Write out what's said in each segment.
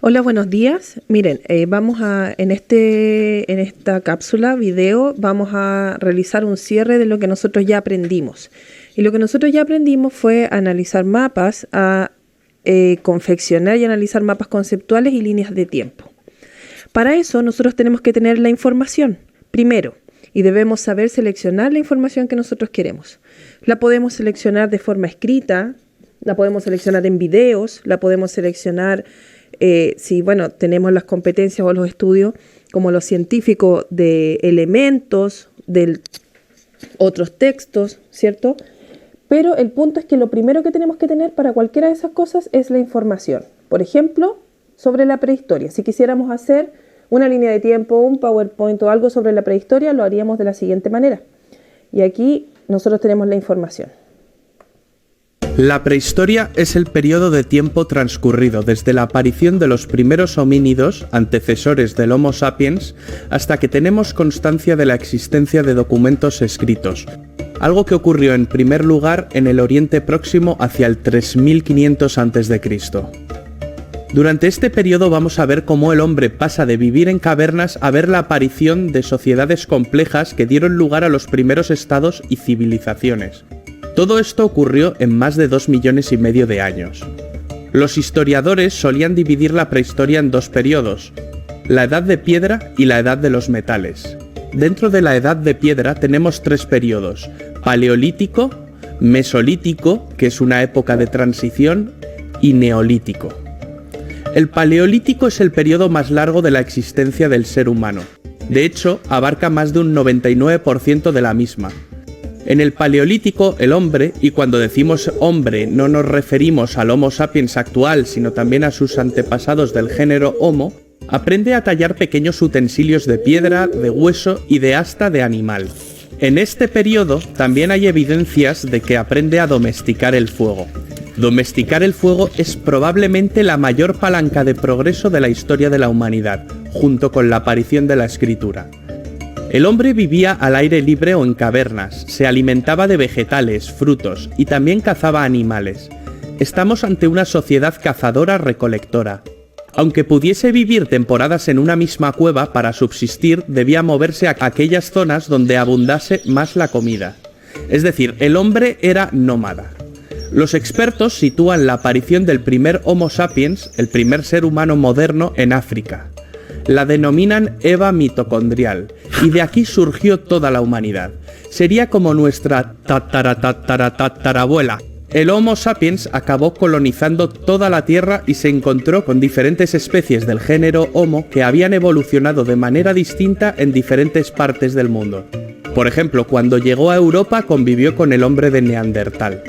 Hola, buenos días. Miren, en esta cápsula video vamos a realizar un cierre de lo que nosotros ya aprendimos. Y lo que nosotros ya aprendimos fue analizar mapas, confeccionar y analizar mapas conceptuales y líneas de tiempo. Para eso nosotros tenemos que tener la información primero y debemos saber seleccionar la información que nosotros queremos. La podemos seleccionar de forma escrita, la podemos seleccionar en videos, la podemos seleccionar si tenemos las competencias o los estudios como los científicos de elementos, de otros textos, ¿cierto? Pero el punto es que lo primero que tenemos que tener para cualquiera de esas cosas es la información. Por ejemplo, sobre la prehistoria. Si quisiéramos hacer una línea de tiempo, un PowerPoint o algo sobre la prehistoria, lo haríamos de la siguiente manera. Y aquí nosotros tenemos la información. La prehistoria es el periodo de tiempo transcurrido desde la aparición de los primeros homínidos, antecesores del Homo sapiens, hasta que tenemos constancia de la existencia de documentos escritos, algo que ocurrió en primer lugar en el Oriente Próximo hacia el 3500 a.C. Durante este periodo vamos a ver cómo el hombre pasa de vivir en cavernas a ver la aparición de sociedades complejas que dieron lugar a los primeros estados y civilizaciones. Todo esto ocurrió en más de 2,5 millones de años. Los historiadores solían dividir la prehistoria en dos periodos, la Edad de Piedra y la Edad de los Metales. Dentro de la Edad de Piedra tenemos tres periodos: Paleolítico, Mesolítico, que es una época de transición, y Neolítico. El Paleolítico es el periodo más largo de la existencia del ser humano. De hecho, abarca más de un 99% de la misma. En el Paleolítico, el hombre, y cuando decimos hombre no nos referimos al Homo sapiens actual, sino también a sus antepasados del género Homo, aprende a tallar pequeños utensilios de piedra, de hueso y de asta de animal. En este periodo también hay evidencias de que aprende a domesticar el fuego. Domesticar el fuego es probablemente la mayor palanca de progreso de la historia de la humanidad, junto con la aparición de la escritura. El hombre vivía al aire libre o en cavernas, se alimentaba de vegetales, frutos y también cazaba animales. Estamos ante una sociedad cazadora-recolectora. Aunque pudiese vivir temporadas en una misma cueva, para subsistir debía moverse a aquellas zonas donde abundase más la comida. Es decir, el hombre era nómada. Los expertos sitúan la aparición del primer Homo sapiens, el primer ser humano moderno, en África. La denominan Eva mitocondrial, y de aquí surgió toda la humanidad. Sería como nuestra tatarabuela. El Homo sapiens acabó colonizando toda la Tierra y se encontró con diferentes especies del género Homo que habían evolucionado de manera distinta en diferentes partes del mundo. Por ejemplo, cuando llegó a Europa convivió con el hombre de Neandertal.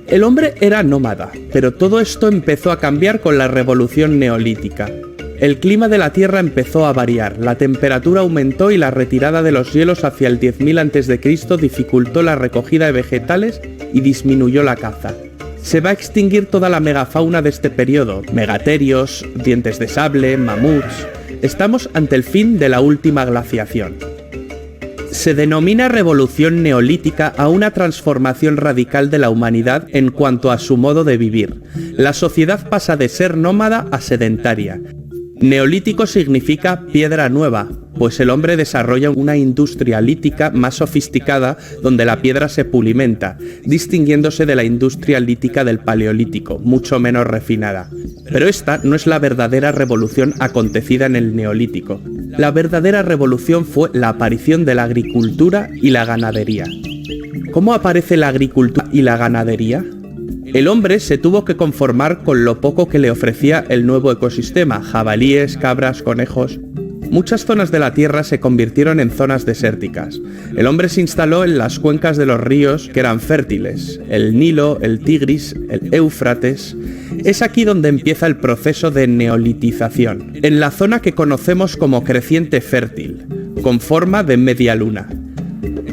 El hombre era nómada, pero todo esto empezó a cambiar con la revolución neolítica. El clima de la Tierra empezó a variar, la temperatura aumentó y la retirada de los hielos hacia el 10.000 a.C. dificultó la recogida de vegetales y disminuyó la caza. Se va a extinguir toda la megafauna de este periodo: megaterios, dientes de sable, mamuts. Estamos ante el fin de la última glaciación. Se denomina revolución neolítica a una transformación radical de la humanidad en cuanto a su modo de vivir. La sociedad pasa de ser nómada a sedentaria. Neolítico significa piedra nueva, pues el hombre desarrolla una industria lítica más sofisticada donde la piedra se pulimenta, distinguiéndose de la industria lítica del Paleolítico, mucho menos refinada. Pero esta no es la verdadera revolución acontecida en el Neolítico. La verdadera revolución fue la aparición de la agricultura y la ganadería. ¿Cómo aparece la agricultura y la ganadería? El hombre se tuvo que conformar con lo poco que le ofrecía el nuevo ecosistema: jabalíes, cabras, conejos. Muchas zonas de la Tierra se convirtieron en zonas desérticas. El hombre se instaló en las cuencas de los ríos que eran fértiles: el Nilo, el Tigris, el Éufrates. Es aquí donde empieza el proceso de neolitización, en la zona que conocemos como creciente fértil, con forma de media luna.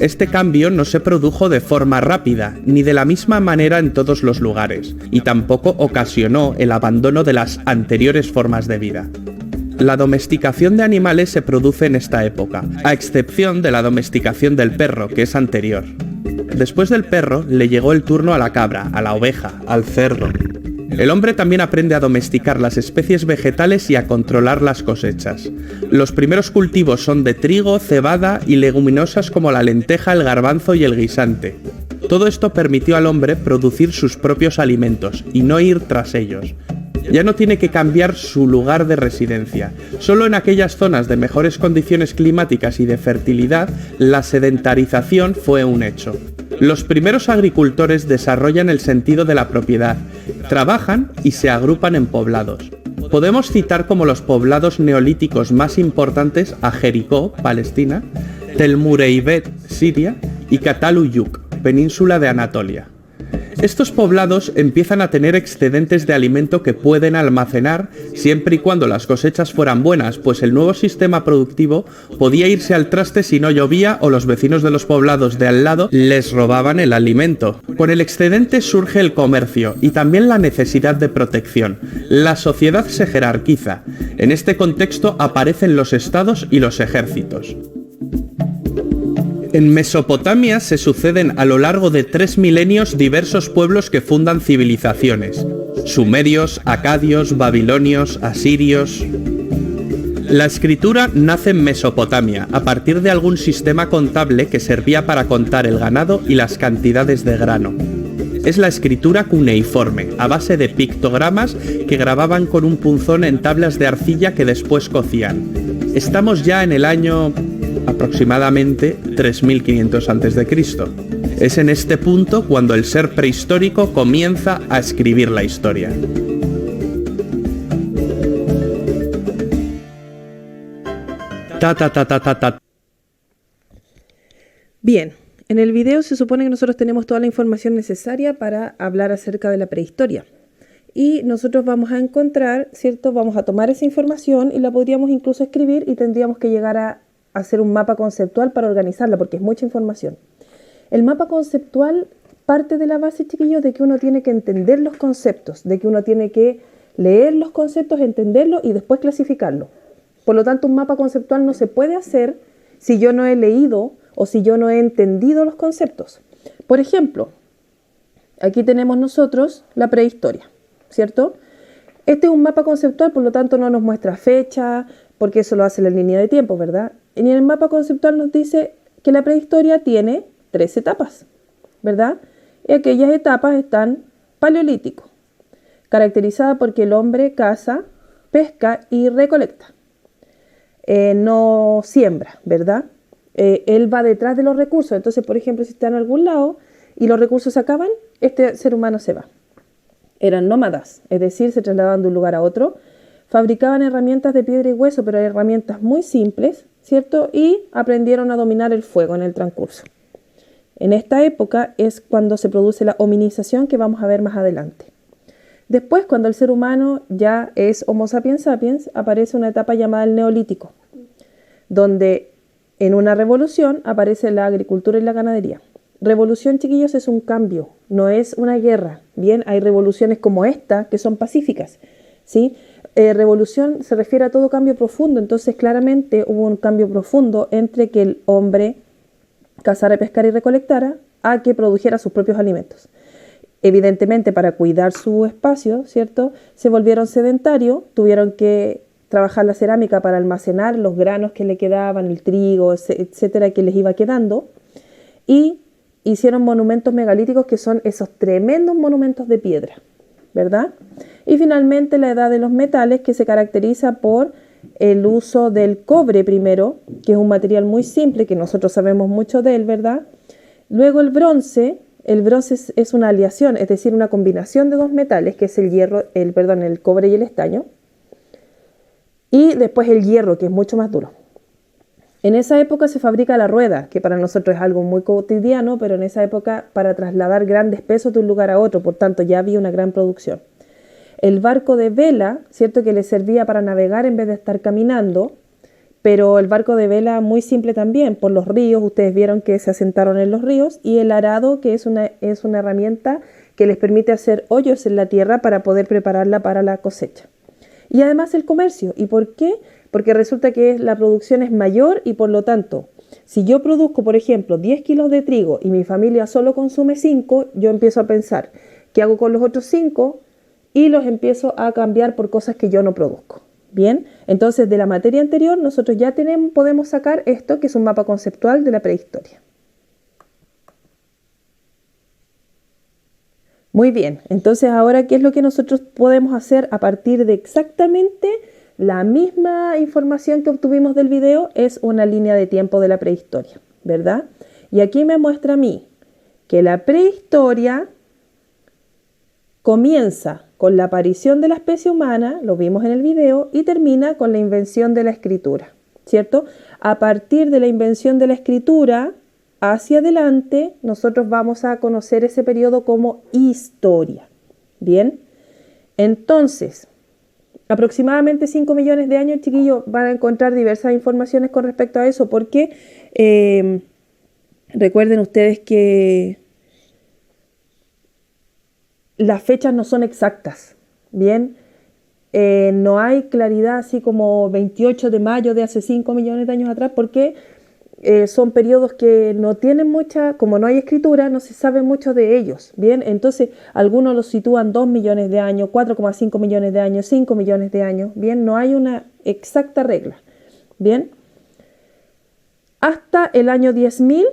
Este cambio no se produjo de forma rápida, ni de la misma manera en todos los lugares, y tampoco ocasionó el abandono de las anteriores formas de vida. La domesticación de animales se produce en esta época, a excepción de la domesticación del perro, que es anterior. Después del perro le llegó el turno a la cabra, a la oveja, al cerdo. El hombre también aprende a domesticar las especies vegetales y a controlar las cosechas. Los primeros cultivos son de trigo, cebada y leguminosas como la lenteja, el garbanzo y el guisante. Todo esto permitió al hombre producir sus propios alimentos y no ir tras ellos. Ya no tiene que cambiar su lugar de residencia. Solo en aquellas zonas de mejores condiciones climáticas y de fertilidad, la sedentarización fue un hecho. Los primeros agricultores desarrollan el sentido de la propiedad, trabajan y se agrupan en poblados. Podemos citar como los poblados neolíticos más importantes a Jericó, Palestina, Tel Mureibet, Siria y Cataluyuk, península de Anatolia. Estos poblados empiezan a tener excedentes de alimento que pueden almacenar siempre y cuando las cosechas fueran buenas, pues el nuevo sistema productivo podía irse al traste si no llovía o los vecinos de los poblados de al lado les robaban el alimento. Con el excedente surge el comercio y también la necesidad de protección. La sociedad se jerarquiza. En este contexto aparecen los estados y los ejércitos. En Mesopotamia se suceden a lo largo de 3 milenios diversos pueblos que fundan civilizaciones: sumerios, acadios, babilonios, asirios. La escritura nace en Mesopotamia, a partir de algún sistema contable que servía para contar el ganado y las cantidades de grano. Es la escritura cuneiforme, a base de pictogramas que grababan con un punzón en tablas de arcilla que después cocían. Estamos ya en el año aproximadamente 3500 a.C. Es en este punto cuando el ser prehistórico comienza a escribir la historia. Bien, en el video se supone que nosotros tenemos toda la información necesaria para hablar acerca de la prehistoria. Y nosotros vamos a encontrar, ¿cierto? Vamos a tomar esa información y la podríamos incluso escribir y tendríamos que llegar a hacer un mapa conceptual para organizarla, porque es mucha información. El mapa conceptual parte de la base, chiquillos, de que uno tiene que entender los conceptos, de que uno tiene que leer los conceptos, entenderlos y después clasificarlos. Por lo tanto, un mapa conceptual no se puede hacer si yo no he leído o si yo no he entendido los conceptos. Por ejemplo, aquí tenemos nosotros la prehistoria, ¿cierto? Este es un mapa conceptual, por lo tanto no nos muestra fecha, porque eso lo hace la línea de tiempo, ¿verdad? Y en el mapa conceptual nos dice que la prehistoria tiene 3 etapas, ¿verdad? Y aquellas etapas están paleolítico, caracterizada porque el hombre caza, pesca y recolecta. No siembra, ¿verdad? Él va detrás de los recursos. Entonces, por ejemplo, si está en algún lado y los recursos se acaban, este ser humano se va. Eran nómadas, es decir, se trasladaban de un lugar a otro. Fabricaban herramientas de piedra y hueso, pero herramientas muy simples, ¿cierto? Y aprendieron a dominar el fuego en el transcurso. En esta época es cuando se produce la hominización que vamos a ver más adelante. Después, cuando el ser humano ya es Homo sapiens sapiens, aparece una etapa llamada el Neolítico, donde en una revolución aparece la agricultura y la ganadería. Revolución, chiquillos, es un cambio, no es una guerra. Bien, hay revoluciones como esta que son pacíficas, ¿sí? Revolución se refiere a todo cambio profundo, entonces claramente hubo un cambio profundo entre que el hombre cazara, pescara y recolectara a que produjera sus propios alimentos. Evidentemente, para cuidar su espacio, ¿cierto?, se volvieron sedentarios, tuvieron que trabajar la cerámica para almacenar los granos que le quedaban, el trigo, etcétera, que les iba quedando, y hicieron monumentos megalíticos que son esos tremendos monumentos de piedra, ¿verdad? Y finalmente la edad de los metales, que se caracteriza por el uso del cobre primero, que es un material muy simple, que nosotros sabemos mucho de él, ¿verdad? Luego el bronce es una aleación, es decir, una combinación de dos metales, que es el cobre y el estaño. Y después el hierro, que es mucho más duro. En esa época se fabrica la rueda, que para nosotros es algo muy cotidiano, pero en esa época para trasladar grandes pesos de un lugar a otro, por tanto ya había una gran producción. El barco de vela, ¿cierto?, que le servía para navegar en vez de estar caminando, pero el barco de vela muy simple también, por los ríos, ustedes vieron que se asentaron en los ríos, y el arado, que es una herramienta que les permite hacer hoyos en la tierra para poder prepararla para la cosecha. Y además el comercio. ¿Y por qué? Porque resulta que la producción es mayor y por lo tanto, si yo produzco, por ejemplo, 10 kilos de trigo y mi familia solo consume 5, yo empiezo a pensar, ¿qué hago con los otros 5? y los empiezo a cambiar por cosas que yo no produzco. Bien, entonces de la materia anterior nosotros ya podemos sacar esto, que es un mapa conceptual de la prehistoria. Muy bien, entonces ahora, ¿qué es lo que nosotros podemos hacer a partir de exactamente la misma información que obtuvimos del video? Es una línea de tiempo de la prehistoria, ¿verdad? Y aquí me muestra a mí que la prehistoria comienza con la aparición de la especie humana, lo vimos en el video, y termina con la invención de la escritura, ¿cierto? A partir de la invención de la escritura hacia adelante, nosotros vamos a conocer ese periodo como historia. Bien, entonces, aproximadamente 5 millones de años, chiquillos, van a encontrar diversas informaciones con respecto a eso, porque recuerden ustedes que las fechas no son exactas, ¿bien? No hay claridad así como 28 de mayo de hace 5 millones de años atrás, porque son periodos que no tienen mucha, como no hay escritura, no se sabe mucho de ellos, ¿bien? Entonces, algunos los sitúan 2 millones de años, 4,5 millones de años, 5 millones de años, ¿bien? No hay una exacta regla, ¿bien? Hasta el año 10.000,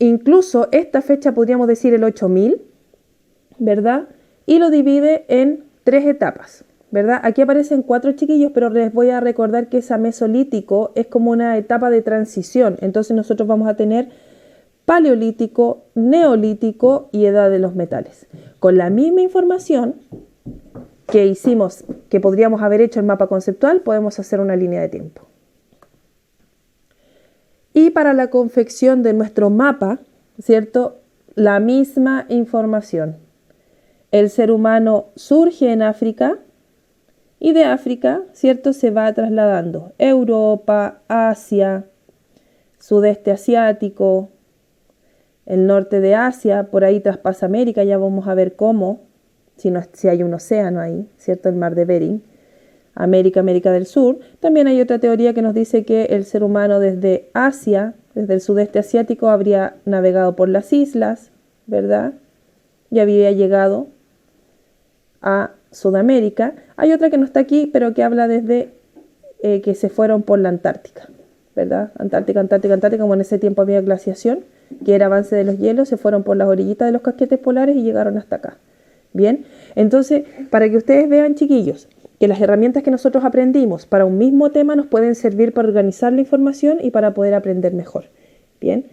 incluso esta fecha podríamos decir el 8.000, ¿verdad? Y lo divide en 3 etapas, ¿verdad? Aquí aparecen 4 chiquillos, pero les voy a recordar que esa mesolítico es como una etapa de transición. Entonces nosotros vamos a tener paleolítico, neolítico y edad de los metales. Con la misma información que hicimos, que podríamos haber hecho el mapa conceptual, podemos hacer una línea de tiempo. Y para la confección de nuestro mapa, ¿cierto? La misma información. El ser humano surge en África y de África, ¿cierto? Se va trasladando. Europa, Asia, sudeste asiático, el norte de Asia, por ahí traspasa América, ya vamos a ver cómo, si hay un océano ahí, ¿cierto? El mar de Bering. América del Sur. También hay otra teoría que nos dice que el ser humano desde Asia, desde el sudeste asiático, habría navegado por las islas, ¿verdad? Y había llegado a Sudamérica. Hay otra que no está aquí, pero que habla desde que se fueron por la Antártica, ¿verdad? Antártica, como en ese tiempo había glaciación, que era avance de los hielos, se fueron por las orillitas de los casquetes polares y llegaron hasta acá. Bien, entonces, para que ustedes vean, chiquillos, que las herramientas que nosotros aprendimos para un mismo tema nos pueden servir para organizar la información y para poder aprender mejor. Bien.